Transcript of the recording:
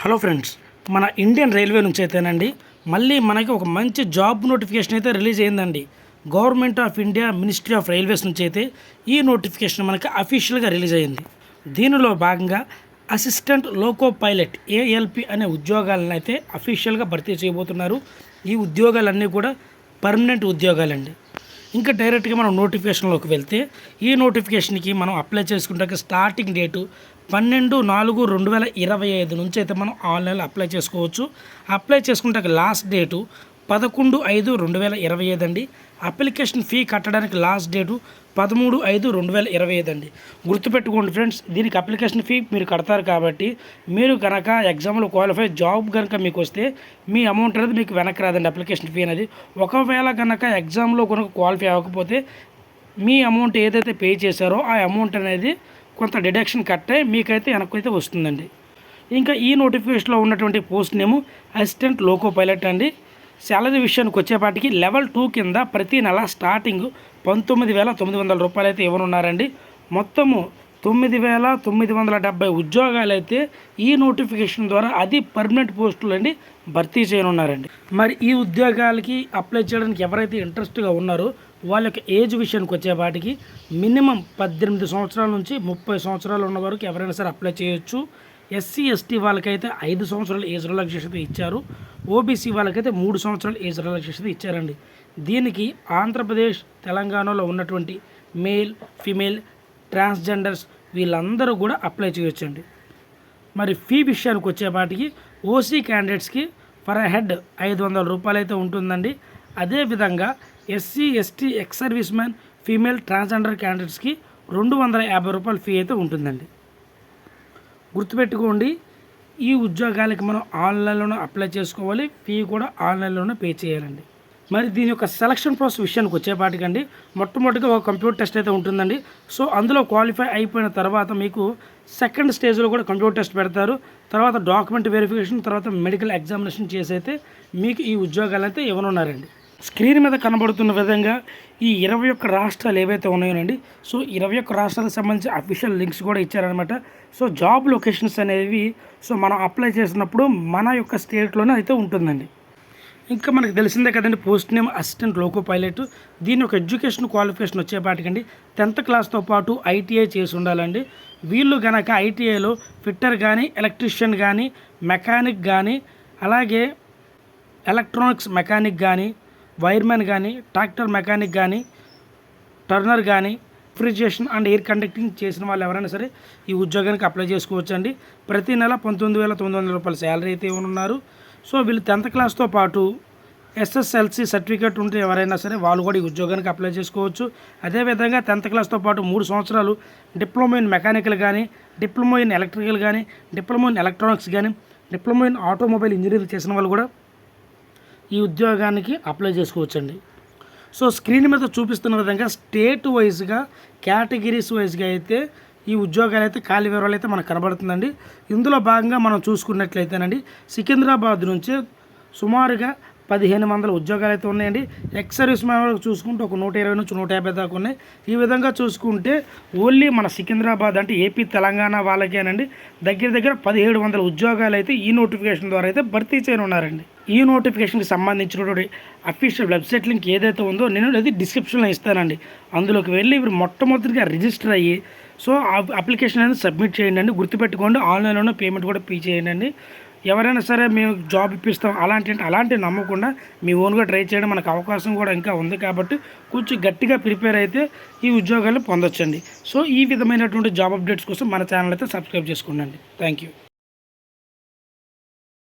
Hello friends, మన Indian railway నుంచి అయితేనండి మళ్ళీ మనకి ఒక మంచి జాబ్ నోటిఫికేషన్ అయితే రిలీజ్ అయిందండి. Government of India ministry of railways నుంచి అయితే ఈ నోటిఫికేషన్ మనకి అఫీషియల్గా రిలీజ్ అయింది. దీనిలో భాగంగా అసిస్టెంట్ లోకో పైలట్ ఏఎల్పి అనే ఉద్యోగాలను అయితే అఫీషియల్గా భర్తీ చేయబోతున్నారు. ఈ ఉద్యోగాలన్నీ కూడా పర్మనెంట్ ఉద్యోగాలండి. ఇంకా డైరెక్ట్గా మనం నోటిఫికేషన్లోకి వెళ్తే ఈ నోటిఫికేషన్కి మనం అప్లై చేసుకుంటే స్టార్టింగ్ డేటు 12/4/2025 నుంచి అయితే మనం ఆన్లైన్లో అప్లై చేసుకోవచ్చు. అప్లై చేసుకుంటే లాస్ట్ డేటు 11/5/2025 అండి. అప్లికేషన్ ఫీ కట్టడానికి లాస్ట్ డేటు 13/5/2025 అండి. గుర్తుపెట్టుకోండి ఫ్రెండ్స్, దీనికి అప్లికేషన్ ఫీ మీరు కడతారు కాబట్టి మీరు కనుక ఎగ్జామ్లో క్వాలిఫై జాబ్ కనుక మీకు వస్తే మీ అమౌంట్ అనేది మీకు వెనక్కి రాదండి. అప్లికేషన్ ఫీ అనేది ఒకవేళ కనుక ఎగ్జామ్లో కనుక క్వాలిఫై అవ్వకపోతే మీ అమౌంట్ ఏదైతే పే చేశారో ఆ అమౌంట్ అనేది కొంత డిడక్షన్ కట్టే మీకైతే వెనక్కైతే వస్తుందండి. ఇంకా ఈ నోటిఫికేషన్లో ఉన్నటువంటి పోస్ట్ నేము అసిస్టెంట్ లోకో పైలట్ అండి. శాలరీ విషయానికి వచ్చేపాటికి లెవెల్ 2 కింద ప్రతి నెల స్టార్టింగ్ 19,900 రూపాయలు అయితే ఇవ్వనున్నారండి. మొత్తము 9,970 ఉద్యోగాలు అయితే ఈ నోటిఫికేషన్ ద్వారా అది పర్మనెంట్ పోస్టులు అండి భర్తీ చేయనున్నారండి. మరి ఈ ఉద్యోగాలకి అప్లై చేయడానికి ఎవరైతే ఇంట్రెస్ట్గా ఉన్నారో వాళ్ళ యొక్క ఏజ్ విషయానికి వచ్చేపాటికి మినిమం 18 సంవత్సరాల నుంచి 30 సంవత్సరాలు ఉన్న వరకు ఎవరైనా సరే అప్లై చేయొచ్చు. ఎస్సీ ఎస్టీ వాళ్ళకైతే 5 సంవత్సరాల ఏజ్ రిలాక్సేషన్ ఇచ్చారు. ఓబీసీ వాళ్ళకైతే 3 సంవత్సరాల ఏజ్ రిలాక్సేషన్ ఇచ్చారండి. దీనికి ఆంధ్రప్రదేశ్ తెలంగాణలో ఉన్నటువంటి మేల్ ఫీమేల్ ట్రాన్స్జెండర్స్ వీళ్ళందరూ కూడా అప్లై చేయొచ్చండి. మరి ఫీ విషయానికి వచ్చేపాటికి ఓసీ క్యాండిడేట్స్కి పర్ హెడ్ 500 రూపాయలు అయితే ఉంటుందండి. అదేవిధంగా SC ST ex service man female transgender క్యాండిడేట్స్కి 250 రూపాయల ఫీ అయితే ఉంటుందండి. గుర్తుపెట్టుకోండి, ఈ ఉద్యోగాలకి మనం ఆన్లైన్లోనే అప్లై చేసుకోవాలి. ఫీ కూడా ఆన్లైన్లోనే పే చేయాలండి. మరి దీని యొక్క సెలక్షన్ ప్రాసెస్ విషయానికి వచ్చేపాటికండి మొట్టమొదటిగా ఒక కంప్యూటర్ టెస్ట్ అయితే ఉంటుందండి. సో అందులో క్వాలిఫై అయిపోయిన తర్వాత మీకు సెకండ్ స్టేజ్లో కూడా కంప్యూటర్ టెస్ట్ పెడతారు. తర్వాత డాక్యుమెంట్ వెరిఫికేషన్, తర్వాత మెడికల్ ఎగ్జామినేషన్ చేసి అయితే మీకు ఈ ఉద్యోగాలు అయితే ఇవ్వనున్నారండి. స్క్రీన్ మీద కనబడుతున్న విధంగా ఈ 21 రాష్ట్రాలు ఏవైతే ఉన్నాయోనండి, సో 21 రాష్ట్రాలకు సంబంధించి అఫీషియల్ లింక్స్ కూడా ఇచ్చారనమాట. సో జాబ్ లొకేషన్స్ అనేవి సో మనం అప్లై చేసినప్పుడు మన యొక్క స్టేట్లోనే అయితే ఉంటుందండి. ఇంకా మనకు తెలిసిందే కదండి, post name assistant loco pilot. దీని యొక్క ఎడ్యుకేషన్ క్వాలిఫికేషన్ వచ్చేపాటికండి 10th క్లాస్తో పాటు ఐటీఐ చేసి ఉండాలండి. వీళ్ళు కనుక ఐటీఐలో ఫిట్టర్ కానీ, ఎలక్ట్రీషియన్ కానీ, మెకానిక్ కానీ, అలాగే ఎలక్ట్రానిక్స్ మెకానిక్ కానీ, వైర్మెన్ కానీ, ట్రాక్టర్ మెకానిక్ కానీ, టర్నర్ కానీ, రిఫ్రిజిరేషన్ అండ్ ఎయిర్ కండక్టింగ్ చేసిన వాళ్ళు ఎవరైనా సరే ఈ ఉద్యోగానికి అప్లై చేసుకోవచ్చు అండి. ప్రతి నెల 19,900 రూపాయల శాలరీ అయితే ఉన్నారు. సో వీళ్ళు 10th క్లాస్తో పాటు ఎస్ఎస్ఎల్సి సర్టిఫికేట్ ఉంటే ఎవరైనా సరే వాళ్ళు కూడా ఈ ఉద్యోగానికి అప్లై చేసుకోవచ్చు. అదేవిధంగా 10th క్లాస్తో పాటు 3 సంవత్సరాలు డిప్లొమా ఇన్ మెకానికల్ కానీ, డిప్లొమా ఇన్ ఎలక్ట్రికల్ కానీ, డిప్లొమా ఇన్ ఎలక్ట్రానిక్స్ కానీ, డిప్లొమా ఇన్ ఆటోమొబైల్ ఇంజనీరింగ్ చేసిన వాళ్ళు కూడా ఈ ఉద్యోగానికి అప్లై చేసుకోవచ్చండి. సో స్క్రీన్ మీద చూపిస్తున్న విధంగా స్టేట్ వైజ్గా కేటగిరీస్ వైజ్గా అయితే ఈ ఉద్యోగాలు అయితే ఖాళీ వివరాలు అయితే మనకు కనబడుతుందండి. ఇందులో భాగంగా మనం చూసుకున్నట్లయితేనండి సికింద్రాబాద్ నుంచి సుమారుగా 1,500 ఉద్యోగాలు అయితే ఉన్నాయండి. ఎక్స్ సర్వీస్ మ్యాన్ వరకు చూసుకుంటే ఒక 120 నుంచి 150 దాకా ఉన్నాయి. ఈ విధంగా చూసుకుంటే ఓన్లీ మన సికింద్రాబాద్ అంటే ఏపీ తెలంగాణ వాళ్ళకేనండి దగ్గర 1,700 ఉద్యోగాలు అయితే ఈ నోటిఫికేషన్ ద్వారా అయితే భర్తీ చేయనున్నారండి. ఈ నోటిఫికేషన్కి సంబంధించినటువంటి అఫీషియల్ వెబ్సైట్ లింక్ ఏదైతే ఉందో నేను అది డిస్క్రిప్షన్లో ఇస్తానండి. అందులోకి వెళ్ళి ఇప్పుడు మొట్టమొదటిగా రిజిస్టర్ అయ్యి సో అప్లికేషన్ అనేది సబ్మిట్ చేయండి. గుర్తుపెట్టుకోండి, ఆన్లైన్లోనే పేమెంట్ కూడా పే చేయండి. ఎవరైనా సరే మేము జాబ్ ఇప్పిస్తాం అలాంటివి నమ్మకుండా మీ ఓన్గా ట్రై చేయడం మనకు అవకాశం కూడా ఇంకా ఉంది కాబట్టి కొంచెం గట్టిగా ప్రిపేర్ అయితే ఈ ఉద్యోగాలు పొందొచ్చండి. సో ఈ విధమైనటువంటి జాబ్ అప్డేట్స్ కోసం మన ఛానల్ అయితే సబ్స్క్రైబ్ చేసుకోండి. Thank you.